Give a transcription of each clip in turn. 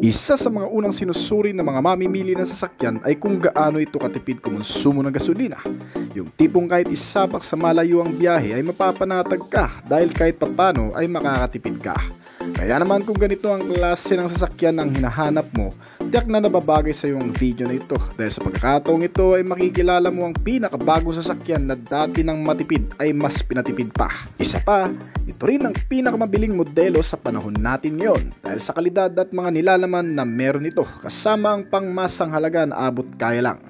Isa sa mga unang sinusuri ng mga mamimili ng sasakyan ay kung gaano ito katipid kumonsumo ng gasolina. Yung tipong kahit isabak sa malayo ang biyahe ay mapapanatag ka dahil kahit papano ay makakatipid ka. Kaya naman kung ganito ang klase ng sasakyan ang hinahanap mo, tiyak na nababagay sa iyo ang video na ito dahil sa pagkakataong ito ay makikilala mo ang pinakabagong sasakyan na dati ng matipid ay mas pinatipid pa. Isa pa, ito rin ang pinakamabiling modelo sa panahon natin ngayon dahil sa kalidad at mga nilalaman na meron ito kasama ang pangmasang halaga na abot kaya lang.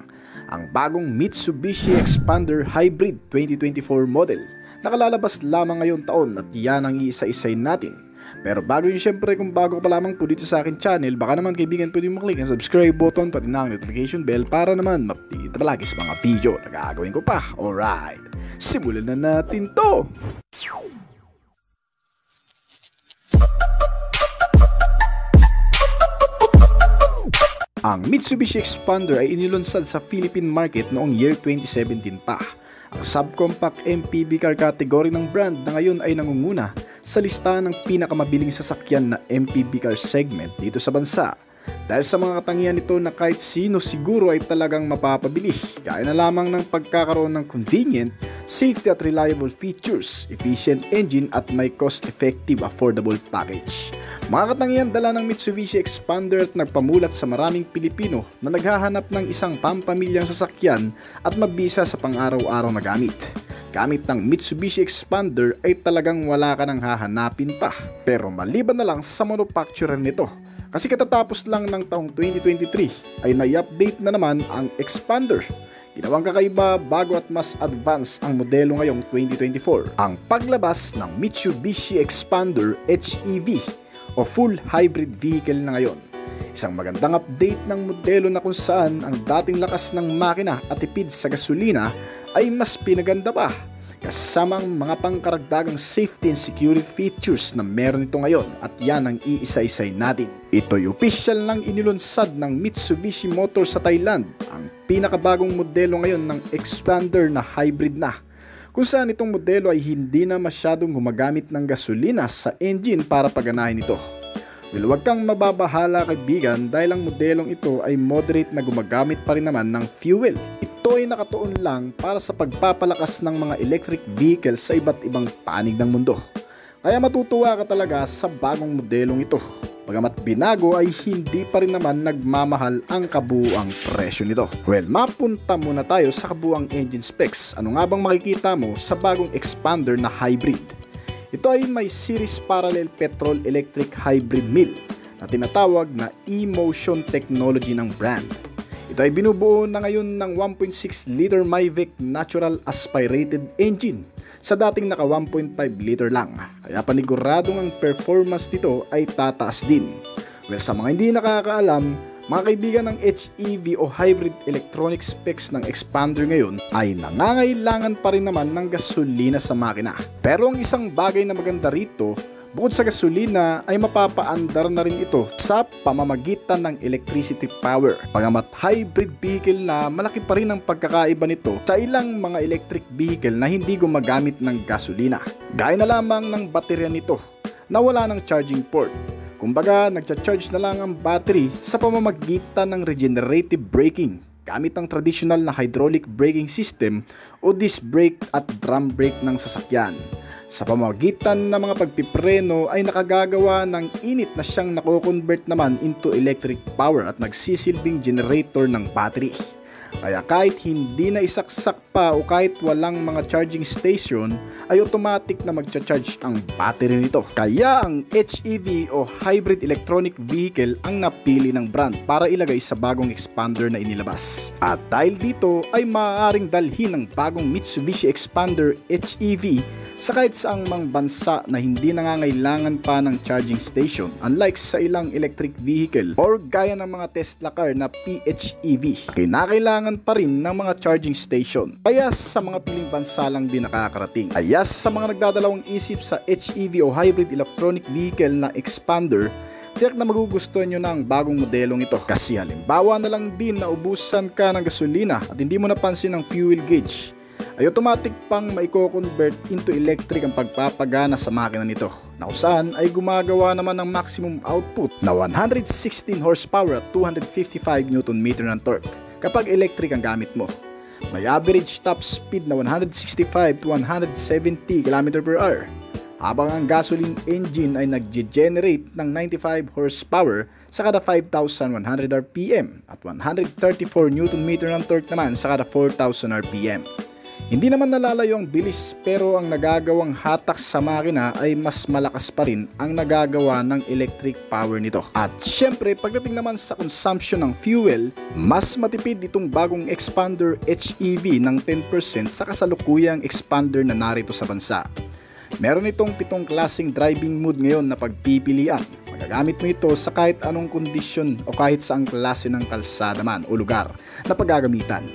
Ang bagong Mitsubishi Xpander Hybrid 2024 model nakalalabas lamang ngayon taon at yan ang iisa-isay natin. Pero bago yun, syempre kung bago ka pa lamang po dito sa akin channel, baka naman kaibigan pwede mo maklik ang subscribe button pati na ang notification bell para naman ma-update palagi sa mga video na gagawin ko pa. Alright, simulan na natin to! Ang Mitsubishi Xpander ay inilunsad sa Philippine market noong year 2017 pa. Ang subcompact MPV car category ng brand na ngayon ay nangunguna sa listahan ng pinakamabiling sasakyan na MPV car segment dito sa bansa. Dahil sa mga katangian nito na kahit sino siguro ay talagang mapapabili, gaya na lamang ng pagkakaroon ng convenient, safety at reliable features, efficient engine at may cost-effective affordable package. Mga katangian dala ng Mitsubishi Xpander at nagpamulat sa maraming Pilipino na naghahanap ng isang pampamilyang sasakyan at mabisa sa pang-araw-araw na gamit. Gamit ng Mitsubishi Xpander ay talagang wala ka nang hahanapin pa. Pero maliban na lang sa manufacturer nito. Kasi katatapos lang ng taong 2023 ay nai-update na naman ang Xpander. Ginawang kakaiba, bago at mas advanced ang modelo ngayong 2024. Ang paglabas ng Mitsubishi Xpander HEV o full hybrid vehicle na ngayon. Isang magandang update ng modelo na kung saan ang dating lakas ng makina at tipid sa gasolina ay mas pinaganda pa. Kasamang mga pangkaragdagang safety and security features na meron ito ngayon at yan ang iisa-isay natin. Ito'y opisyal nang inilunsad ng Mitsubishi Motors sa Thailand, ang pinakabagong modelo ngayon ng Xpander na hybrid na. Kung saan itong modelo ay hindi na masyadong gumagamit ng gasolina sa engine para paganahin ito. Well, huwag kang mababahala kaibigan dahil ang modelong ito ay moderate na gumagamit pa rin naman ng fuel. Ito ay nakatuon lang para sa pagpapalakas ng mga electric vehicles sa iba't ibang panig ng mundo. Kaya matutuwa ka talaga sa bagong modelong ito. Bagamat binago ay hindi pa rin naman nagmamahal ang kabuuang presyo nito. Well, mapunta muna tayo sa kabuuang engine specs. Ano nga bang makikita mo sa bagong Xpander na hybrid? Ito ay may series parallel petrol electric hybrid mill na tinatawag na e-motion technology ng brand. Ito ay binubuo na ngayon ng 1.6 liter Mavic natural aspirated engine sa dating naka 1.5 liter lang. Kaya paniguradong ang performance nito ay tataas din. Well, sa mga hindi nakakaalam, mga kaibigan, ng HEV o hybrid electronic specs ng Xpander ngayon ay nangangailangan pa rin naman ng gasolina sa makina. Pero ang isang bagay na maganda rito, bukod sa gasolina ay mapapaandar na rin ito sa pamamagitan ng electricity power. Bagamat hybrid vehicle na, malaki pa rin ang pagkakaiba nito sa ilang mga electric vehicle na hindi gumagamit ng gasolina. Gaya na lamang ng baterya nito na wala ng charging port. Kumbaga, nagcha-charge na lang ang battery sa pamamagitan ng regenerative braking gamit ang traditional na hydraulic braking system o disc brake at drum brake ng sasakyan. Sa pamamagitan ng mga pagpipreno ay nakagagawa ng init na siyang nako-convert naman into electric power at nagsisilbing generator ng battery. Kaya kahit hindi na isaksak pa o kahit walang mga charging station ay automatic na magcha-charge ang battery nito. Kaya ang HEV o hybrid electronic vehicle ang napili ng brand para ilagay sa bagong Xpander na inilabas. At dahil dito ay maaaring dalhin ng bagong Mitsubishi Xpander HEV sa kahit saang mang bansa na hindi nangangailangan pa ng charging station, unlike sa ilang electric vehicle or gaya ng mga Tesla car na PHEV. Kinakailangan pa rin ng mga charging station. Kaya sa mga piling bansa lang din nakakarating. Kaya sa mga nagdadalawang isip sa HEV o hybrid electronic vehicle na Xpander, tiyak na magugustuhan nyo na ang bagong modelong ito. Kasi halimbawa na lang din na ubusan ka ng gasolina at hindi mo napansin ang fuel gauge. ay automatic pang maiko-convert into electric ang pagpapagana sa makina nito, na kung saan ay gumagawa naman ng maximum output na 116 horsepower at 255 Nm ng torque kapag electric ang gamit mo. May average top speed na 165 to 170 km/h, habang ang gasoline engine ay nag-generate ng 95 horsepower sa kada 5,100 RPM at 134 Nm ng torque naman sa kada 4,000 RPM. Hindi naman nalalayo ang bilis, pero ang nagagawang hatak sa makina ay mas malakas pa rin ang nagagawa ng electric power nito. At syempre, pagdating naman sa consumption ng fuel, mas matipid itong bagong Xpander HEV ng 10% sa kasalukuyang Xpander na narito sa bansa. Meron itong 7 klaseng driving mode ngayon na pagpipilian. Magagamit mo ito sa kahit anong kondisyon o kahit saang klase ng kalsada man o lugar na paggagamitan.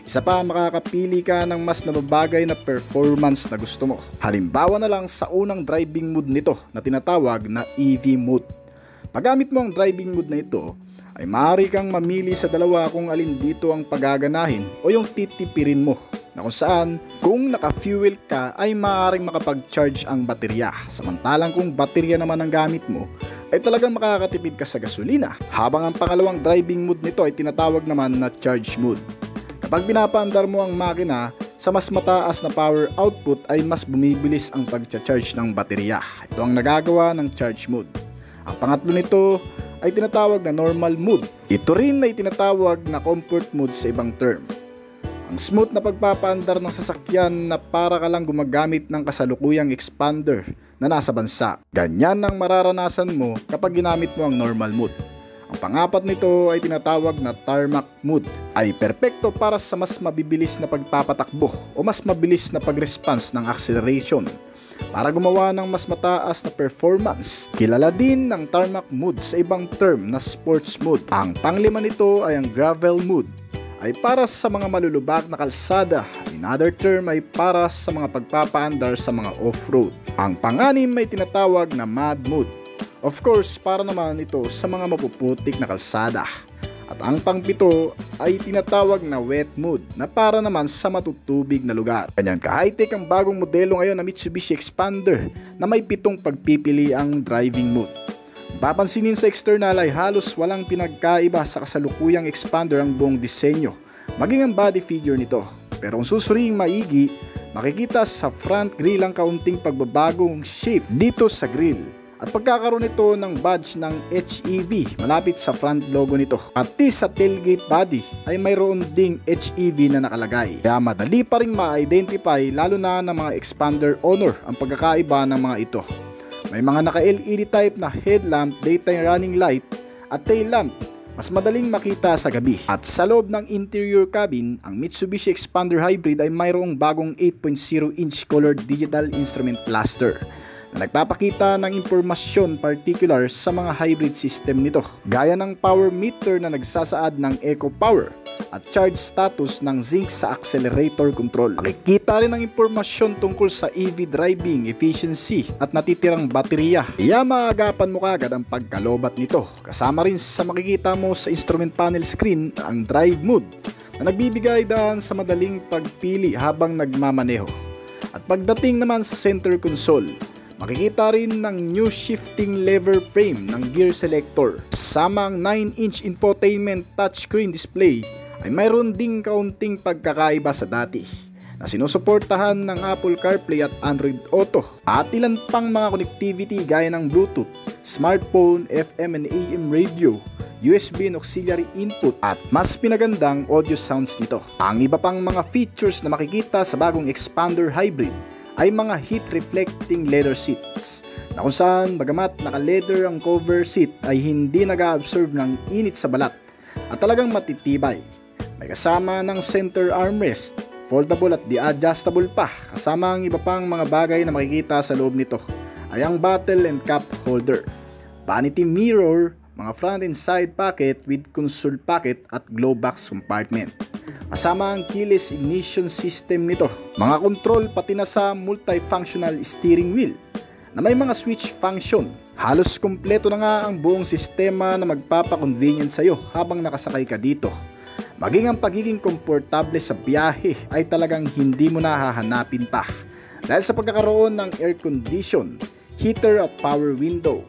Isa pa, makakapili ka ng mas nababagay na performance na gusto mo. Halimbawa na lang sa unang driving mode nito na tinatawag na EV mode. Paggamit mo ang driving mode na ito, ay maaari kang mamili sa dalawa kung alin dito ang pagaganahin o yung titipirin mo, na kung saan kung naka-fuel ka ay maaaring makapag-charge ang baterya, samantalang kung baterya naman ang gamit mo ay talagang makakatipid ka sa gasolina. Habang ang pangalawang driving mode nito ay tinatawag naman na charge mode. Kapag pinapaandar mo ang makina sa mas mataas na power output ay mas bumibilis ang pag-charge ng baterya. Ito ang nagagawa ng charge mode. Ang pangatlo nito ay tinatawag na normal mode. Ito rin ay tinatawag na comfort mode sa ibang term. Ang smooth na pagpapaandar ng sasakyan na para ka lang gumagamit ng kasalukuyang Xpander na nasa bansa. Ganyan ang mararanasan mo kapag ginamit mo ang normal mode. Ang pangapat nito ay tinatawag na tarmac mode, ay perpekto para sa mas mabibilis na pagpapatakbo o mas mabilis na pag-response ng acceleration para gumawa ng mas mataas na performance. Kilala din ng tarmac mode sa ibang term na sports mode. Ang panglima nito ay ang gravel mode, ay para sa mga malulubak na kalsada. In other term ay para sa mga pagpapaandar sa mga off-road. Ang panganim ay tinatawag na mud mode. Of course, para naman ito sa mga mapuputik na kalsada. At ang pangpito ay tinatawag na wet mode, na para naman sa matutubig na lugar. Ganyan ka-high-tech ang bagong modelo ngayon na Mitsubishi Xpander na may 7 pagpipili ang driving mode. Papansinin sa external ay halos walang pinagkaiba sa kasalukuyang Xpander ang buong disenyo, maging ang body figure nito. Pero kung susuriing maigi, makikita sa front grille ang kaunting pagbabagong shape dito sa grille. At pagkakaroon nito ng badge ng HEV malapit sa front logo nito. Pati sa tailgate body ay mayroon ding HEV na nakalagay. Kaya madali pa rin ma-identify lalo na ng mga Xpander owner ang pagkakaiba ng mga ito. May mga naka-LED type na headlamp, daytime running light at tail lamp. Mas madaling makita sa gabi. At sa loob ng interior cabin, ang Mitsubishi Xpander Hybrid ay mayroong bagong 8.0-inch colored digital instrument cluster na nagpapakita ng impormasyon particular sa mga hybrid system nito, gaya ng power meter na nagsasaad ng eco power at charge status ng zinc sa accelerator control. Makikita rin ang impormasyon tungkol sa EV driving efficiency at natitirang baterya. Kaya maagapan mo kagad ang pagkalobat nito. Kasama rin sa makikita mo sa instrument panel screen ang drive mode na nagbibigay daan sa madaling pagpili habang nagmamaneho. At pagdating naman sa center console, makikita rin ng new shifting lever frame ng gear selector. Kasama ang 9-inch infotainment touchscreen display ay mayroon ding kaunting pagkakaiba sa dati na sinusuportahan ng Apple CarPlay at Android Auto at ilan pang mga connectivity gaya ng Bluetooth, smartphone, FM and AM radio, USB and auxiliary input at mas pinagandang audio sounds nito. Ang iba pang mga features na makikita sa bagong Xpander Hybrid ay mga heat reflecting leather seats na kung saan bagamat naka-leather ang cover seat ay hindi nag-absorb ng init sa balat at talagang matitibay. May kasama ng center armrest, foldable at di-adjustable pa. Kasama ang iba pang mga bagay na makikita sa loob nito ay ang bottle and cup holder, vanity mirror, mga front and side pocket with console pocket at glove box compartment. Kasama ang keyless ignition system nito, mga control pati na sa multifunctional steering wheel na may mga switch function. Halos kumpleto na nga ang buong sistema na magpapa-convenient sa iyo habang nakasakay ka dito. maging ang pagiging komportable sa biyahe ay talagang hindi mo na hahanapin pa dahil sa pagkakaroon ng air condition, heater at power window.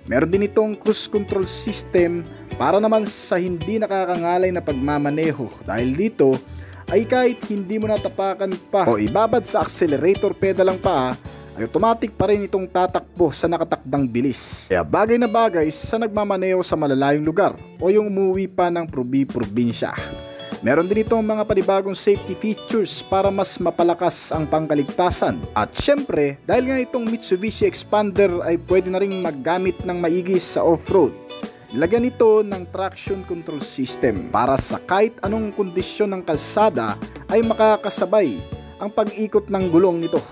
Meron din itong cruise control system para naman sa hindi nakakangalay na pagmamaneho dahil dito ay kahit hindi mo natapakan pa o ibabad sa accelerator pedal lang pa ay automatic pa rin itong tatakbo sa nakatakdang bilis. Kaya bagay na bagay sa nagmamaneho sa malalayong lugar o yung umuwi pa ng probinsya. Meron din itong mga panibagong safety features para mas mapalakas ang pangkaligtasan. At syempre, dahil nga itong Mitsubishi Expander ay pwede na ring maggamit ng maigi sa off-road. Nilagyan ito ng traction control system para sa kahit anong kondisyon ng kalsada ay makakasabay ang pag-ikot ng gulong nito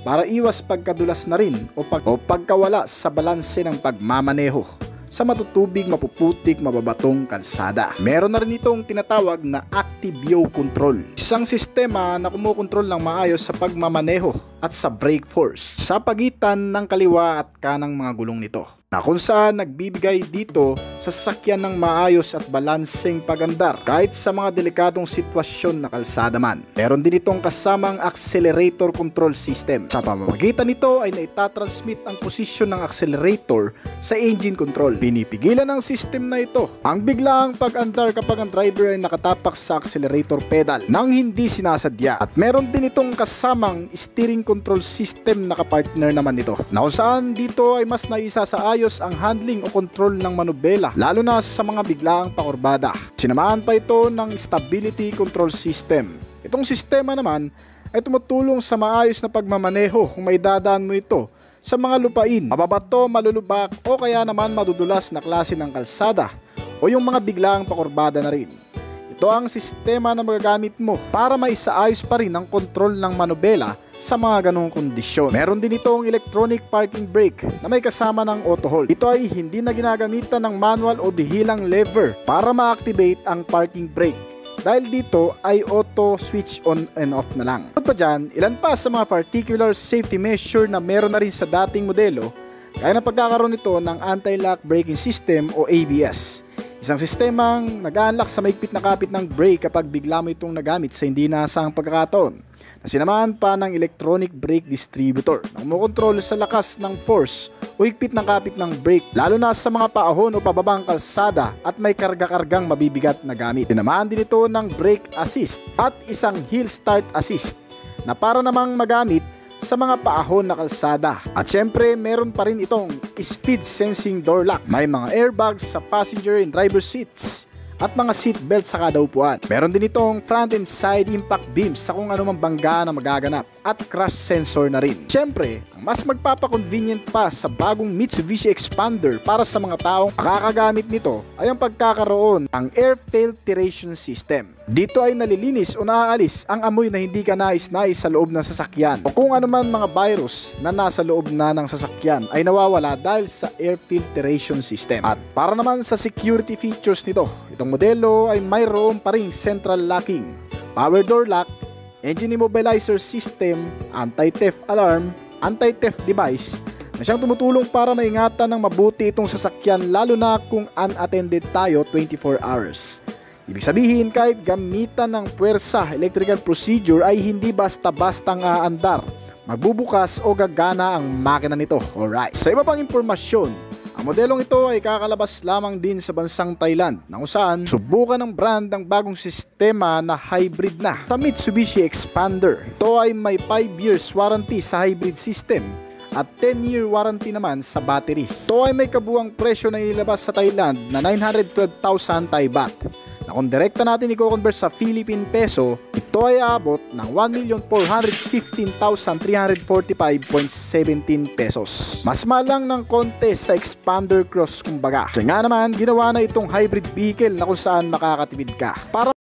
para iwas pagkadulas na rin o pagkawala sa balanse ng pagmamaneho sa matutubig, mapuputik, mababatong kalsada. Meron na rin itong tinatawag na Active Yaw Control. Isang sistema na kumukontrol ng maayos sa pagmamaneho at sa brake force sa pagitan ng kaliwa at kanang mga gulong nito, na kung saan nagbibigay dito sa sasakyan ng maayos at balanseng pagandar kahit sa mga delikadong sitwasyon na kalsada man. Meron din itong kasamang accelerator control system. Sa pamamagitan nito ay naitatransmit ang posisyon ng accelerator sa engine control. Pinipigilan ng system na ito ang biglaang pag-andar kapag ang driver ay nakatapak sa accelerator pedal nang hindi sinasadya. At meron din itong kasamang steering control system na kapartner naman nito, na kung saan dito ay mas naisasaayos ang handling o control ng manubela lalo na sa mga biglaang pakurbada. Sinamahan pa ito ng stability control system. Itong sistema naman ay tumutulong sa maayos na pagmamaneho kung may dadaan mo ito sa mga lupain, mababato, malulubak o kaya naman madudulas na klase ng kalsada o yung mga biglaang pakurbada na rin. Ito ang sistema na magagamit mo para maisaayos pa rin ang kontrol ng manubela sa mga ganong kondisyon. Meron din itong electronic parking brake na may kasama ng auto hold. Ito ay hindi na ginagamitan ng manual o dihilang lever para ma-activate ang parking brake, dahil dito ay auto switch on and off na lang. At pa dyan, ilan pa sa mga particular safety measure na meron na rin sa dating modelo, kaya na pagkakaroon nito ng anti-lock braking system o ABS. Isang sistemang nag-unlock sa maigpit na kapit ng brake kapag bigla mo itong nagamit sa hindi inaasahang pagkakataon. Sinamahan pa ng electronic brake distributor na kumokontrol sa lakas ng force o higpit ng kapit ng brake lalo na sa mga paahon o pababang kalsada at may karga-kargang mabibigat na gamit. Sinamahan din ito ng brake assist at isang hill start assist na para namang magamit sa mga paahon na kalsada. At syempre meron pa rin itong speed sensing door lock. May mga airbags sa passenger and driver seats at mga seatbelt sa kada upuan. Meron din itong front and side impact beams sa kung anumang bangga na magaganap at crash sensor na rin. Siyempre, ang mas magpapakonvenient pa sa bagong Mitsubishi Expander para sa mga taong makakagamit nito ay ang pagkakaroon ng air filtration system. Dito ay nalilinis o naaalis ang amoy na hindi ka nais-nais sa loob ng sasakyan o kung anuman mga virus na nasa loob na ng sasakyan ay nawawala dahil sa air filtration system. At para naman sa security features nito, itong modelo ay mayroon pa ring central locking, power door lock, engine immobilizer system, anti-theft alarm, anti-theft device na siyang tumutulong para maingatan ng mabuti itong sasakyan lalo na kung unattended tayo 24 hours. Ibig sabihin kahit gamitan ng puwersa electrical procedure ay hindi basta-bastang aandar, magbubukas o gagana ang makina nito. Alright. Sa iba pang impormasyon, ang modelong ito ay kakalabas lamang din sa bansang Thailand na kung saan subukan ng brand ang bagong sistema na hybrid na sa Mitsubishi Expander. Ito ay may 5 years warranty sa hybrid system at 10-year warranty naman sa battery. Ito ay may kabuang presyo na ilabas sa Thailand na 912,000 Thai baht. Na kung direkta natin i-convert sa Philippine peso, ito ay aabot ng 1,415,345.17 pesos. Mas malang ng konti sa Expander Cross kumbaga. Kasi nga naman, ginawa na itong hybrid vehicle na kung saan makakatipid ka. Para